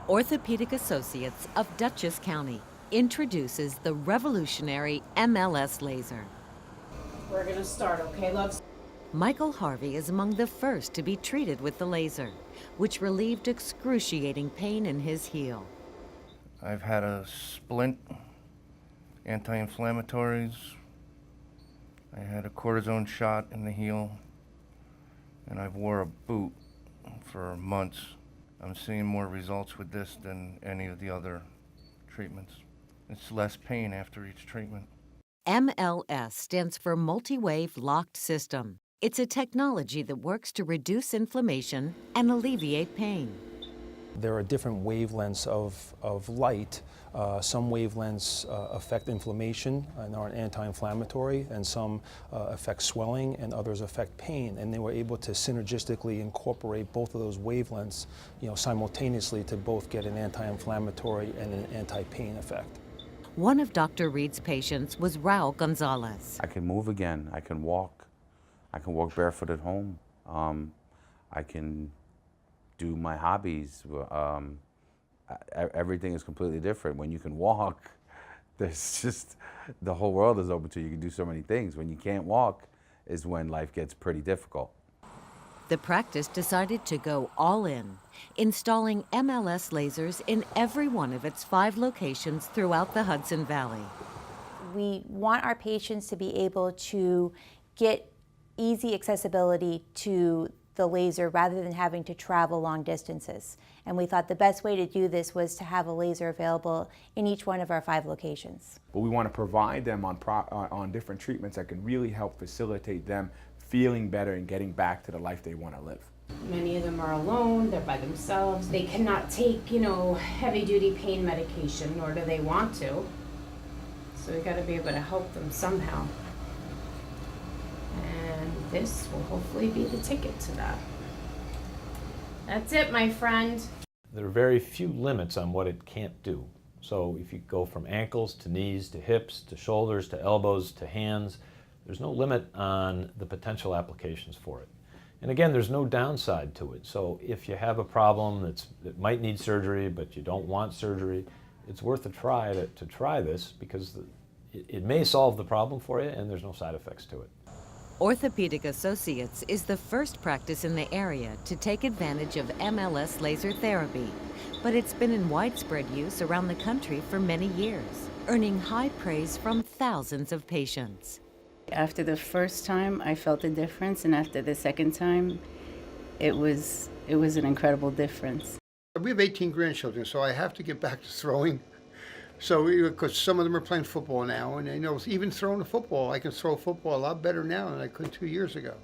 Orthopedic Associates of Dutchess County introduces the revolutionary MLS Laser. We're gonna start, okay, loves? Michael Harvey is among the first to be treated with the laser, which relieved excruciating pain in his heel. I've had a splint, anti-inflammatories. I had a cortisone shot in the heel, and I've wore a boot for months. I'm seeing more results with this than any of the other treatments. It's less pain after each treatment. MLS stands for Multi-Wave Locked System. It's a technology that works to reduce inflammation and alleviate pain. There are different wavelengths of light. Some wavelengths affect inflammation and are anti-inflammatory, and some affect swelling, and others affect pain. And they were able to synergistically incorporate both of those wavelengths, simultaneously to both get an anti-inflammatory and an anti-pain effect. One of Dr. Reed's patients was Raul Gonzalez. I can move again. I can walk. I can walk barefoot at home. I can do my hobbies. Everything is completely different. When you can walk, there's just, the whole world is open to you. You can do so many things. When you can't walk is when life gets pretty difficult. The practice decided to go all in, installing MLS lasers in every one of its 5 locations throughout the Hudson Valley. We want our patients to be able to get easy accessibility to the laser rather than having to travel long distances. And we thought the best way to do this was to have a laser available in each one of our 5 locations. But we want to provide them on different treatments that can really help facilitate them feeling better and getting back to the life they want to live. Many of them are alone, they're by themselves. They cannot take, heavy-duty pain medication, nor do they want to. So we got to be able to help them somehow. And this will hopefully be the ticket to that. That's it, my friend. There are very few limits on what it can't do. So if you go from ankles to knees to hips to shoulders to elbows to hands, there's no limit on the potential applications for it. And again, there's no downside to it. So if you have a problem that might need surgery, but you don't want surgery, it's worth a try to try this, because it may solve the problem for you and there's no side effects to it. Orthopedic Associates is the first practice in the area to take advantage of MLS laser therapy, but it's been in widespread use around the country for many years, earning high praise from thousands of patients. After the first time, I felt a difference, and after the second time, it was an incredible difference. We have 18 grandchildren, so I have to get back to throwing. So, because some of them are playing football now, and even throwing a football, I can throw a football a lot better now than I could 2 years ago.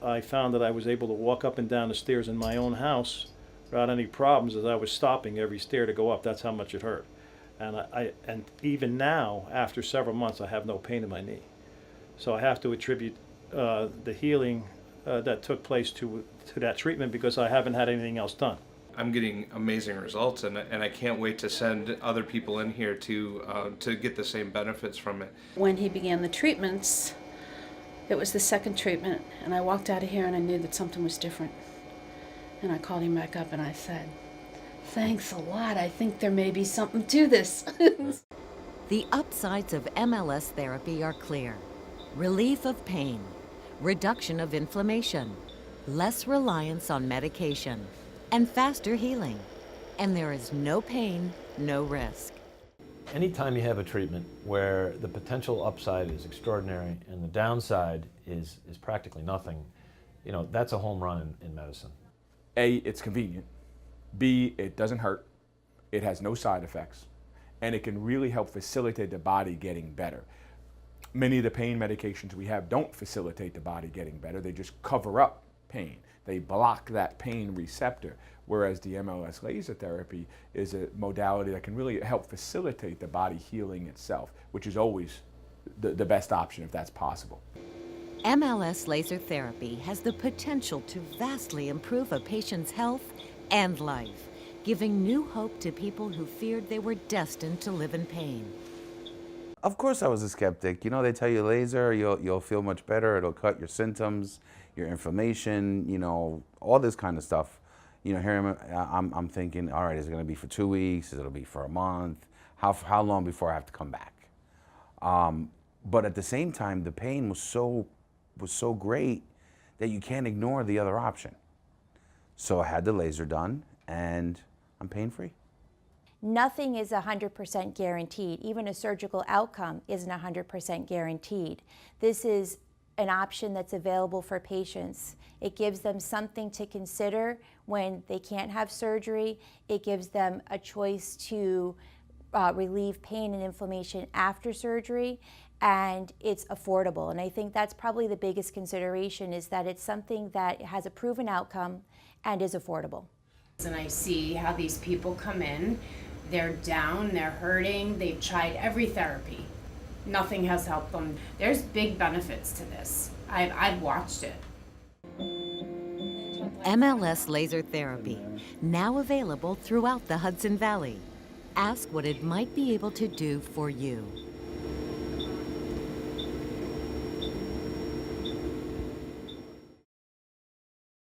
I found that I was able to walk up and down the stairs in my own house without any problems, as I was stopping every stair to go up. That's how much it hurt. And even now, after several months, I have no pain in my knee. So I have to attribute the healing that took place to that treatment, because I haven't had anything else done. I'm getting amazing results, and I can't wait to send other people in here to get the same benefits from it. When he began the treatments, it was the second treatment, and I walked out of here and I knew that something was different. And I called him back up and I said, "Thanks a lot. I think there may be something to this." The upsides of MLS therapy are clear: relief of pain, reduction of inflammation, less reliance on medication, and faster healing. And there is no pain, no risk. Anytime you have a treatment where the potential upside is extraordinary and the downside is practically nothing, that's a home run in medicine. A, it's convenient. B, it doesn't hurt. It has no side effects. And it can really help facilitate the body getting better. Many of the pain medications we have don't facilitate the body getting better. They just cover up pain. They block that pain receptor, whereas the MLS laser therapy is a modality that can really help facilitate the body healing itself, which is always the best option if that's possible. MLS laser therapy has the potential to vastly improve a patient's health and life, giving new hope to people who feared they were destined to live in pain. Of course I was a skeptic. They tell you laser, you'll feel much better, it'll cut your symptoms, your inflammation, all this kind of stuff. You know, here I'm thinking, all right, is it going to be for 2 weeks? Is it going to be for a month? How long before I have to come back? But at the same time, the pain was so great that you can't ignore the other option. So I had the laser done, and I'm pain-free. Nothing is 100% guaranteed. Even a surgical outcome isn't 100% guaranteed. This is an option that's available for patients. It gives them something to consider when they can't have surgery. It gives them a choice to relieve pain and inflammation after surgery, and it's affordable. And I think that's probably the biggest consideration, is that it's something that has a proven outcome and is affordable. And I see how these people come in, they're down, they're hurting, they've tried every therapy. Nothing has helped them. There's big benefits to this. I've watched it. MLS Laser Therapy, now available throughout the Hudson Valley. Ask what it might be able to do for you.